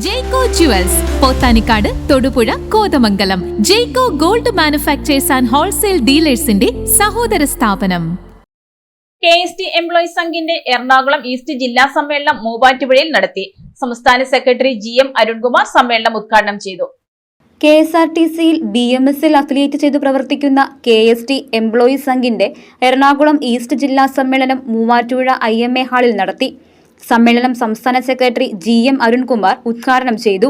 Jaico jewels Pothanikkad, Thodupuzha, Kothamangalam. Jaico gold manufacturers and wholesale ഡീലേഴ്സിന്റെ സഹോദര സ്ഥാപനം. KST എംപ്ലോയീസ് സംഘിന്റെ എറണാകുളം ഈസ്റ്റ് ജില്ലാ സമ്മേളനം മൂവാറ്റുപുഴയിൽ നടത്തി. സംസ്ഥാന സെക്രട്ടറി GM അരുൺകുമാർ സമ്മേളനം ഉദ്ഘാടനം ചെയ്തു. KSRTCയിൽ BMSൽ അഫിലിയേറ്റ് ചെയ്തു പ്രവർത്തിക്കുന്ന KST എംപ്ലോയീസ് സംഘിന്റെ എറണാകുളം ഈസ്റ്റ് ജില്ലാ സമ്മേളനം മൂവാറ്റുപുഴ IMA ഹാളിൽ നടത്തി. സമ്മേളനം സംസ്ഥാന സെക്രട്ടറി GM അരുൺകുമാർ ഉദ്ഘാടനം ചെയ്തു.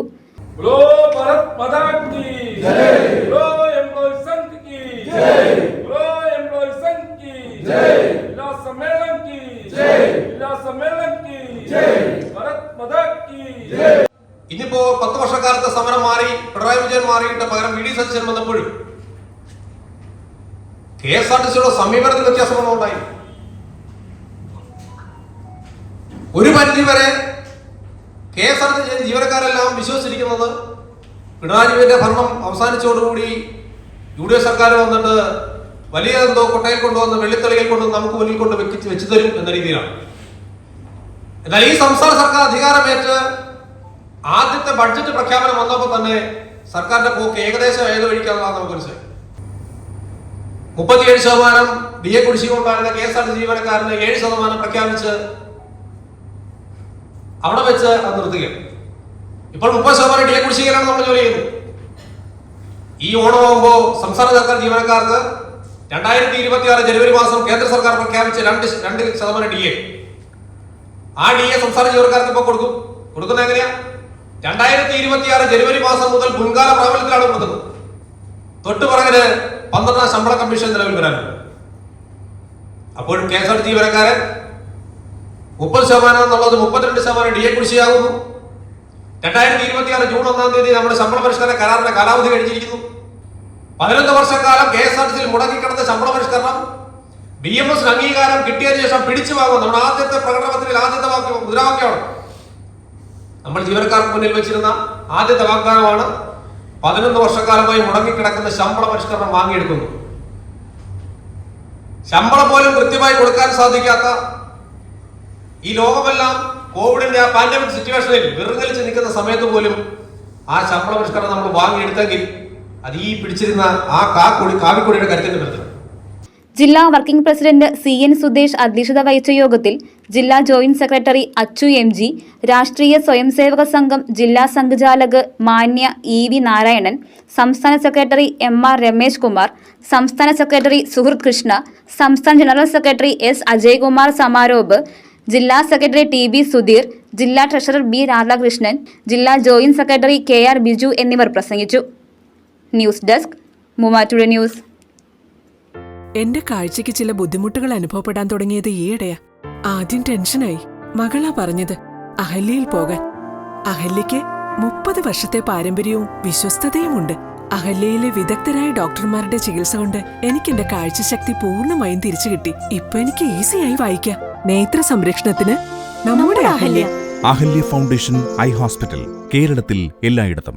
ഇനിയിപ്പോ 10 വർഷക്കാലത്തെ സമരം മാറി പിണറായി വിജയൻ മാറിയിട്ട് പകരം VD സതീശൻ വന്നപ്പോഴും KSRTCയുടെ സമീപനത്തിൽ വ്യത്യാസമൊന്നും ഉണ്ടായി. ഒരു പരിധി വരെ KSRTC ജീവനക്കാരെല്ലാം വിശ്വസിച്ചിരിക്കുന്നത് പിണറായി വിജയന്റെ ഭരണം അവസാനിച്ചതോടുകൂടി UDF സർക്കാർ വന്നിട്ട് വലിയ എന്തോ കൊട്ടയിൽ കൊണ്ടുവന്ന് വെള്ളിത്തളിയിൽ കൊണ്ട് നമുക്ക് മുന്നിൽ കൊണ്ട് വെച്ചു തരും എന്ന രീതിയിലാണ്. എന്നാൽ ഈ സംസ്ഥാന സർക്കാർ അധികാരമേറ്റ് ആദ്യത്തെ ബഡ്ജറ്റ് പ്രഖ്യാപനം വന്നപ്പോൾ തന്നെ സർക്കാരിന്റെ പോക്ക് ഏകദേശം ഏത് വഴിക്കാണെന്നാണ് നമുക്ക് മനസ്സിലായി. 37% DA കുടിശ്ശിക ഉണ്ടായിരുന്ന KSRTC ജീവനക്കാരന് 7% പ്രഖ്യാപിച്ച് അവിടെ വെച്ച് അത് നിർത്തുകയാണ്. ഇപ്പോൾ 30% DA കുടിശ്ശികയിലാണ് നമ്മൾ ജോലി ചെയ്യുന്നത്. ഈ ഓണമാകുമ്പോൾ സംസ്ഥാന സർക്കാർ ജീവനക്കാർക്ക് 2026 ജനുവരി മാസം കേന്ദ്ര സർക്കാർ പ്രഖ്യാപിച്ച 2% DA, ആ DA സംസ്ഥാന ജീവനക്കാർക്ക് ഇപ്പോൾ കൊടുക്കുന്നത് എങ്ങനെയാ? 2026 ജനുവരി മാസം മുതൽ മുൻകാല പ്രാബല്യത്തിലാണ് കൊടുക്കുന്നത്. തൊട്ടു പുറകില് 12 ശമ്പള കമ്മീഷൻ നിലവിൽ വരാനുണ്ട്. അപ്പോൾ KSRTC ജീവനക്കാരൻ 30% എന്നുള്ളത് 32% DA കുടിശ്ശികയാകുന്നു. 2026 ജൂൺ 1-ാം തീയതി നമ്മുടെ ശമ്പള പരിഷ്കരണ കരാറിന്റെ കാലാവധി കഴിഞ്ഞിരിക്കുന്നു. 11 വർഷക്കാലം KSRTCയിൽ മുടങ്ങിക്കിടന്ന ശമ്പള പരിഷ്കരണം BMS അംഗീകാരം കിട്ടിയതിനു ശേഷം പിടിച്ചു വാങ്ങും. നമ്മുടെ ആദ്യത്തെ പ്രകടനപത്രികയിൽ ആദ്യത്തെ മുദ്രാവാക്യമാണ്, നമ്മൾ ജീവനക്കാർക്ക് മുന്നിൽ വെച്ചിരുന്ന ആദ്യത്തെ വാഗ്ദാനമാണ് 11 വർഷക്കാലമായി മുടങ്ങിക്കിടക്കുന്ന ശമ്പള പരിഷ്കരണം വാങ്ങിയെടുക്കുന്നു. ശമ്പളം പോലും കൃത്യമായി കൊടുക്കാൻ സാധിക്കാത്ത ഈ ലോകമെല്ലാം കോവിഡിന്റെ ആ പാൻഡമിക് സിറ്റുവേഷനിൽ വിറങ്ങലിച്ച് നിൽക്കുന്ന സമയത്ത് പോലും ആ ശമ്പള പരിഷ്കരണം നമ്മൾ വാങ്ങിയെടുത്തെങ്കിൽ അത് ഈ പിടിച്ചിരുന്ന ആ കാവിക്കൊടിയുടെ കരുത്തിന്റെ ബലത്തിലാണ്. ജില്ലാ വർക്കിംഗ് പ്രസിഡന്റ് CN സുദേശ് അധ്യക്ഷത വഹിച്ച യോഗത്തിൽ ജില്ലാ ജോയിന്റ് സെക്രട്ടറി അച്ചു MG, രാഷ്ട്രീയ സ്വയംസേവക സംഘം ജില്ലാ സംഘചാലക് മാന്യ EV നാരായണൻ, സംസ്ഥാന സെക്രട്ടറി MR രമേശ് കുമാർ, സംസ്ഥാന സെക്രട്ടറി സുഹൃത് കൃഷ്ണ, സംസ്ഥാന ജനറൽ സെക്രട്ടറി S അജയ്കുമാർ സമാരോപ്, ജില്ലാ സെക്രട്ടറി TB സുധീർ, ജില്ലാ ട്രഷറർ B രാധാകൃഷ്ണൻ, ജില്ലാ ജോയിന്റ് സെക്രട്ടറി KR ബിജു എന്നിവർ പ്രസംഗിച്ചു. News desk, Muvattupuzha news. എന്റെ കാഴ്ചയ്ക്ക് ചില ബുദ്ധിമുട്ടുകൾ അനുഭവപ്പെടാൻ തുടങ്ങിയത് ഈയിടെയാ. ആദ്യം ടെൻഷനായി. മകളാ പറഞ്ഞത് അഹല്യയിൽ പോകാൻ. അഹല്യയ്ക്ക് 30 വർഷത്തെ പാരമ്പര്യവും വിശ്വസ്തതയുമുണ്ട്. അഹല്യയിലെ വിദഗ്ധരായ ഡോക്ടർമാരുടെ ചികിത്സ കൊണ്ട് എനിക്ക് എന്റെ കാഴ്ചശക്തി പൂർണ്ണമായും തിരിച്ചു കിട്ടി. ഇപ്പൊ എനിക്ക് ഈസിയായി വായിക്കാം. നേത്ര സംരക്ഷണത്തിന് നമ്മുടെ Ahalya. Ahalya foundation eye hospital, കേരളത്തിൽ എല്ലായിടത്തും.